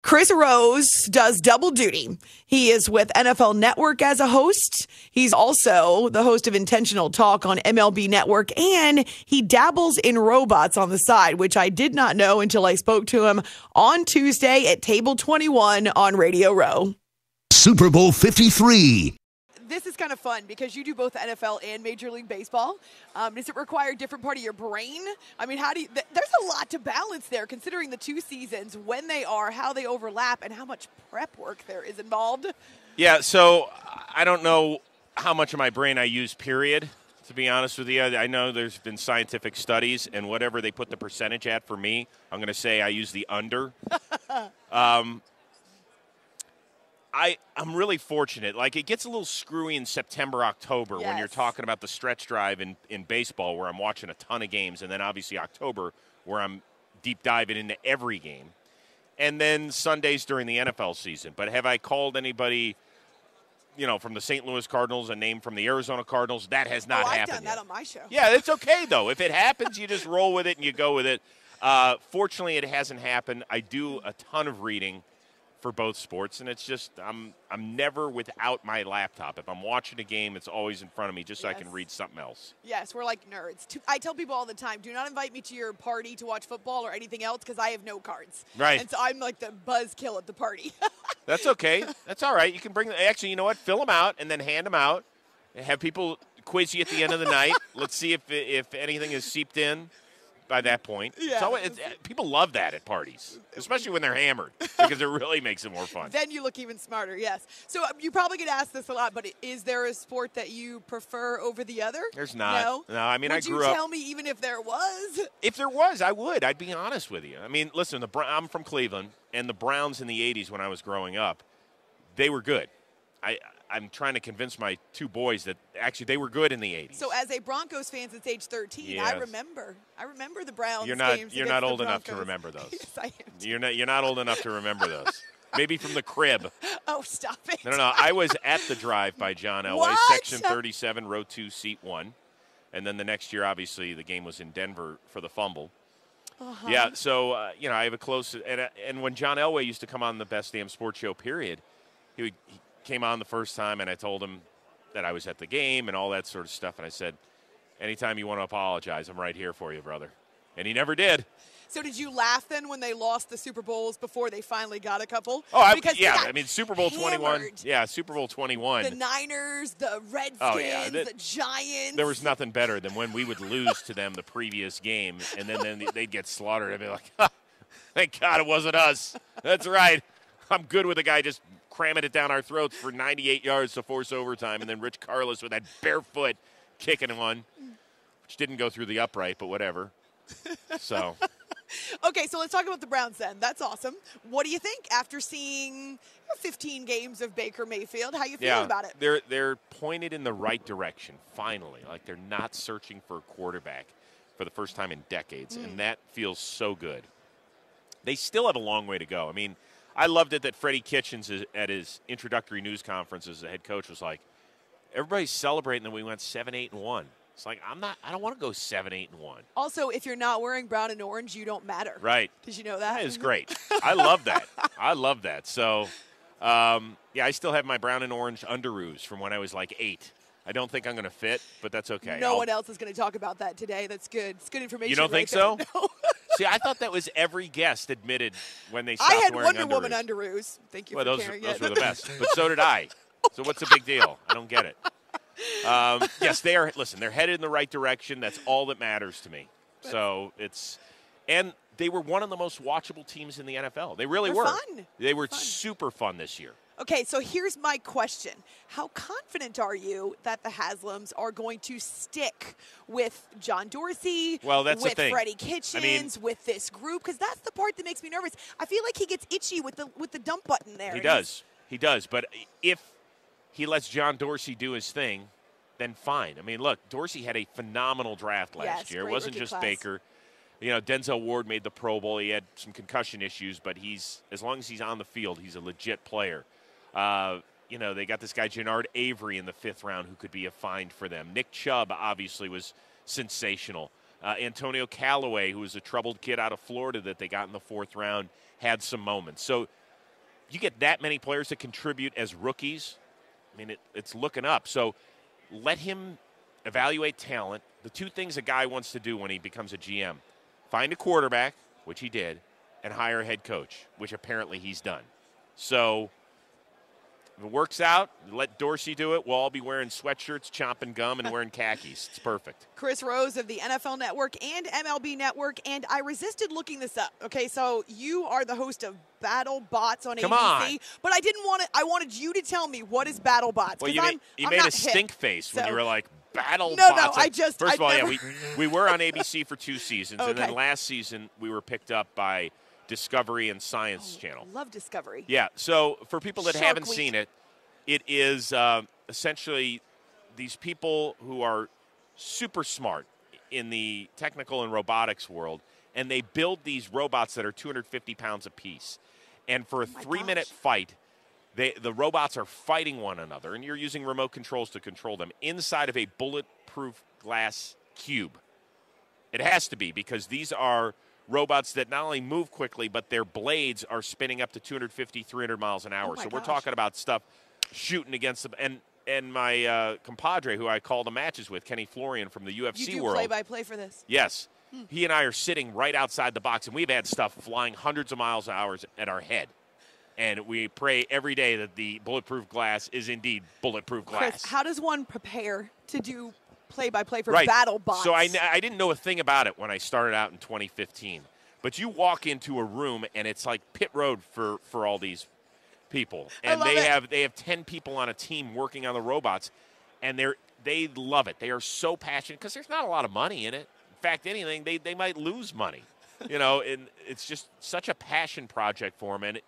Chris Rose does double duty. He is with NFL Network as a host. He's also the host of Intentional Talk on MLB Network, and he dabbles in robots on the side, which I did not know until I spoke to him on Tuesday at Table 21 on Radio Row. Super Bowl 53. This is kind of fun because you do both NFL and Major League Baseball. Does it require a different part of your brain? I mean, there's a lot to balance there considering the two seasons, when they are, how they overlap, and how much prep work there is involved. Yeah, so I don't know how much of my brain I use, period, to be honest with you. I know there's been scientific studies, and whatever they put the percentage at for me, I'm going to say I use the under. I'm really fortunate. Like, it gets a little screwy in September, October when you're talking about the stretch drive in baseball where I'm watching a ton of games, and then obviously October where I'm deep diving into every game, and then Sundays during the NFL season. But have I called anybody, from the St. Louis Cardinals, a name from the Arizona Cardinals? That has not happened. I've done that on my show. Yeah, it's okay, though. If it happens, you just roll with it and you go with it. Fortunately, it hasn't happened. I do a ton of reading for both sports, and it's just I'm never without my laptop. If I'm watching a game, it's always in front of me just so I can read something else. Yes, we're like nerds. I tell people all the time, do not invite me to your party to watch football or anything else because I have no cards. Right. And so I'm like the buzzkill at the party. That's okay. That's all right. You can bring – actually, you know what? Fill them out and then hand them out. Have people quiz you at the end of the night. Let's see if anything is seeped in by that point. Yeah. People love that at parties, especially when they're hammered, because it really makes it more fun. Then you look even smarter, yes. So you probably get asked this a lot, but is there a sport that you prefer over the other? There's not. No, I mean, I grew up. Would you tell me even if there was? If there was, I would. I'd be honest with you. I mean, listen, I'm from Cleveland, and the Browns in the 80s when I was growing up, they were good. I'm trying to convince my two boys that actually they were good in the 80s. So as a Broncos fan since age 13, yes. I remember the Browns games. You're not old enough to remember those. Yes, I am. You're not old enough to remember those. Maybe from the crib. Oh, stop it. No. I was at the drive by John Elway, What? Section 37, Row 2, Seat 1. And then the next year, obviously, the game was in Denver for the fumble. Uh-huh. Yeah, so, I have a close – and when John Elway used to come on the Best Damn Sports Show, period, he came on the first time, and I told him that I was at the game and all that sort of stuff. And I said, anytime you want to apologize, I'm right here for you, brother. And he never did. So did you laugh then when they lost the Super Bowls before they finally got a couple? I mean, Super Bowl 21. Yeah, Super Bowl 21. The Niners, the Redskins, the Giants. There was nothing better than when we would lose to them the previous game, and then they'd get slaughtered. I'd be like, thank God it wasn't us. That's right. I'm good with a guy just cramming it down our throats for 98 yards to force overtime, and then Rich Carlos with that barefoot kicking one, which didn't go through the upright, but whatever. So. Okay, so let's talk about the Browns then. That's awesome. What do you think after seeing 15 games of Baker Mayfield? How you feeling about it? They're pointed in the right direction, finally. Like, they're not searching for a quarterback for the first time in decades, and that feels so good. They still have a long way to go. I mean, I loved it that Freddie Kitchens at his introductory news conference as the head coach was like, everybody's celebrating that we went 7-8-1. It's like, I don't want to go 7-8-1. Also, if you're not wearing brown and orange, you don't matter. Right. Did you know that? That is great. I love that. I love that. So, I still have my brown and orange underoos from when I was like 8. I don't think I'm going to fit, but that's okay. No one else is going to talk about that today. That's good. It's good information. You don't think so? No. See, I thought that was every guest admitted when they stopped wearing wearing underoos. I had Wonder Woman underoos. Thank you for caring. Those were the best. But so did I. So what's the big deal? I don't get it. Yes, they are. Listen, they're headed in the right direction. That's all that matters to me. So and they were one of the most watchable teams in the NFL. They really were. Fun. They were super fun this year. Okay, so here's my question. How confident are you that the Haslams are going to stick with John Dorsey, that's with the thing. Freddie Kitchens, with this group? Because that's the part that makes me nervous. I feel like he gets itchy with the dump button there. He does. But if he lets John Dorsey do his thing, then fine. I mean, look, Dorsey had a phenomenal draft last year. It wasn't just Baker. Denzel Ward made the Pro Bowl. He had some concussion issues, but as long as he's on the field, he's a legit player. They got this guy, Jannard Avery, in the 5th round who could be a find for them. Nick Chubb obviously was sensational. Antonio Callaway, who was a troubled kid out of Florida that they got in the 4th round, had some moments. So you get that many players that contribute as rookies, I mean, it's looking up. So let him evaluate talent. The two things a guy wants to do when he becomes a GM, find a quarterback, which he did, and hire a head coach, which apparently he's done. So if it works out, let Dorsey do it. We'll all be wearing sweatshirts, chomping gum, and wearing khakis. It's perfect. Chris Rose of the NFL Network and MLB Network, and I resisted looking this up. Okay, so you are the host of Battle Bots on Come ABC, on. but I didn't want it. I wanted you to tell me what is Battle Bots. Well, you I'm made not a stink hip, face when so- you were like, Battle No, Bots. I just- First I've of all, never- we were on ABC for 2 seasons, and then Okay. last season we were picked up by Discovery and Science Channel. Love Discovery. Yeah, so for people that Shark haven't Week. seen it, it is essentially these people who are super smart in the technical and robotics world, and they build these robots that are 250 pounds apiece. And for a 3-minute fight, the robots are fighting one another, and you're using remote controls to control them inside of a bulletproof glass cube. It has to be, because these are robots that not only move quickly, but their blades are spinning up to 250, 300 miles an hour. Oh my So we're gosh. talking about stuff shooting against them. And my compadre, who I call the matches with, Kenny Florian from the UFC You do world. play-by-play for this. Yes. He and I are sitting right outside the box, and we've had stuff flying hundreds of miles an hour at our head. And we pray every day that the bulletproof glass is indeed bulletproof glass. Chris, how does one prepare to do play-by-play for Right. Battle Bots? So I didn't know a thing about it when I started out in 2015. But you walk into a room, and it's like pit road for all these people. And love it. they have 10 people on a team working on the robots, and they love it. They are so passionate because there's not a lot of money in it. In fact, anything, they might lose money. And it's just such a passion project for them. And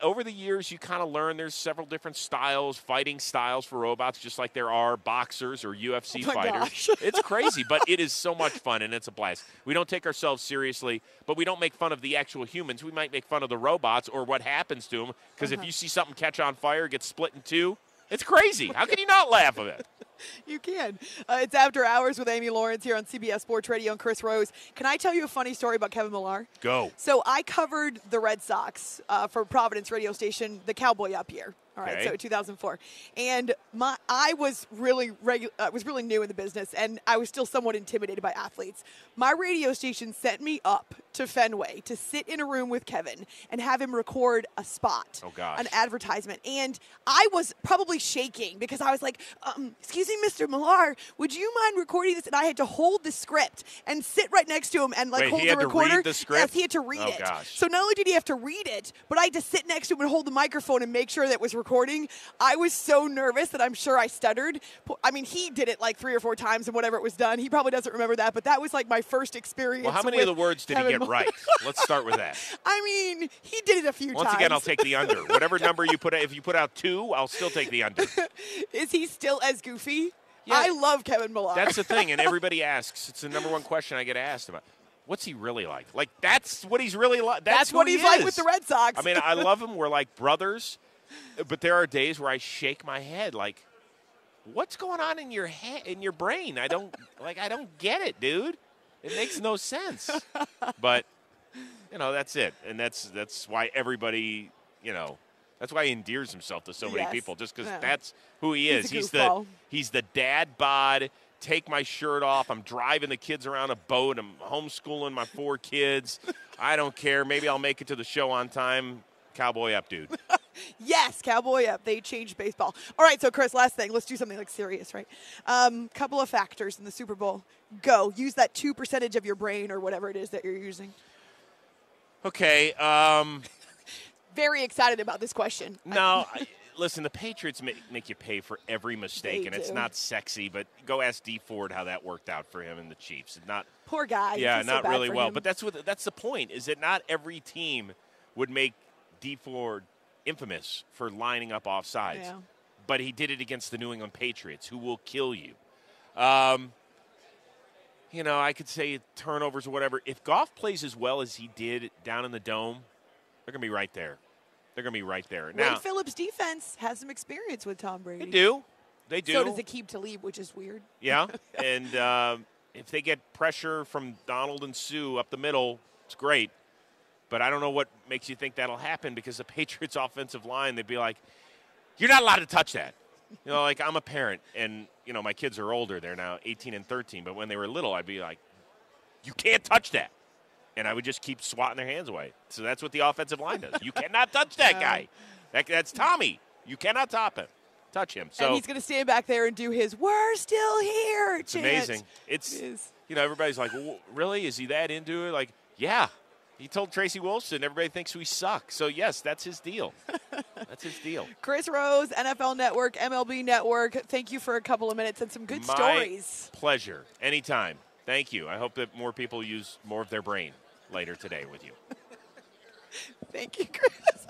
over the years, you kind of learn there's several different styles, fighting styles for robots, just like there are boxers or UFC Oh my fighters. gosh. It's crazy, but it is so much fun, and it's a blast. We don't take ourselves seriously, but we don't make fun of the actual humans. We might make fun of the robots or what happens to them, because if you see something catch on fire, get split in two, it's crazy. How can you not laugh at it? You can. It's After Hours with Amy Lawrence here on CBS Sports Radio and Chris Rose. Can I tell you a funny story about Kevin Millar? Go. So I covered the Red Sox for Providence radio station, the Cowboy Up year. All right, Okay. so 2004, and I was really new in the business, and I was still somewhat intimidated by athletes. My radio station sent me up to Fenway to sit in a room with Kevin and have him record a spot, Oh, gosh. an advertisement, and I was probably shaking because I was like, "Excuse me, Mr. Millar, would you mind recording this?" And I had to hold the script and sit right next to him and Wait, hold he the had to recorder. read the script? Yes, he had to read Oh, it. gosh. So not only did he have to read it, but I had to sit next to him and hold the microphone and make sure that it was recording. I was so nervous that I'm sure I stuttered. I mean, he did it like 3 or 4 times and whatever it was done. He probably doesn't remember that, but that was like my first experience. Well, how many with of the words did he Kevin get Millar. right? Let's start with that. I mean, he did it a few Once times. again, I'll take the under. Whatever number you put out, if you put out 2, I'll still take the under. Is he still as goofy? Yeah. I love Kevin Millar. That's the thing, and everybody asks. It's the number one question I get asked about. What's he really like? Like, that's what he's really like. That's who what he he's like is. with the Red Sox. I mean, I love him. We're like brothers, but there are days where I shake my head like, what's going on in your head, in your brain? I don't get it, dude. It makes no sense. But that's it, and that's why everybody, that's why he endears himself to so many Yes. people, just because Yeah. that's who he is. He's a goofball. He's the dad bod. Take my shirt off. I'm driving the kids around a boat. I'm homeschooling my 4 kids. I don't care. Maybe I'll make it to the show on time. Cowboy up, dude. Yes, Cowboy Up. They changed baseball. All right, so Chris, last thing. Let's do something like serious, right? Couple of factors in the Super Bowl. Go. Use that 2% of your brain or whatever it is that you're using. Okay. Very excited about this question. No, listen, the Patriots make you pay for every mistake, They and it's do. not sexy, but go ask D. Ford how that worked out for him and the Chiefs. It's not, Poor guy. yeah, I feel so not bad really for well. him. But that's the point, is that not every team would make D. Ford infamous for lining up offsides. Yeah. But he did it against the New England Patriots, who will kill you. I could say turnovers or whatever. If Goff plays as well as he did down in the Dome, they're going to be right there. They're going to be right there. Now, Wade Phillips' defense has some experience with Tom Brady. they do. They do. So does Aqib Talib, which is weird. Yeah, and if they get pressure from Donald and Sue up the middle, it's great. But I don't know what makes you think that'll happen because the Patriots' offensive line, they'd be like, you're not allowed to touch that. You know, like I'm a parent, and, you know, my kids are older. They're now 18 and 13. But when they were little, I'd be like, you can't touch that. And I would just keep swatting their hands away. So that's what the offensive line does. You cannot touch that guy. That's Tommy. You cannot touch him. So and he's going to stand back there and do his "We're still here" It's amazing. It's you know, everybody's like, really? Is he that into it? Like, yeah. He told Tracy Wolfson everybody thinks we suck. So, yes, that's his deal. That's his deal. Chris Rose, NFL Network, MLB Network, thank you for a couple of minutes and some good stories. My pleasure. Anytime. Thank you. I hope that more people use more of their brain later today with you. Thank you, Chris.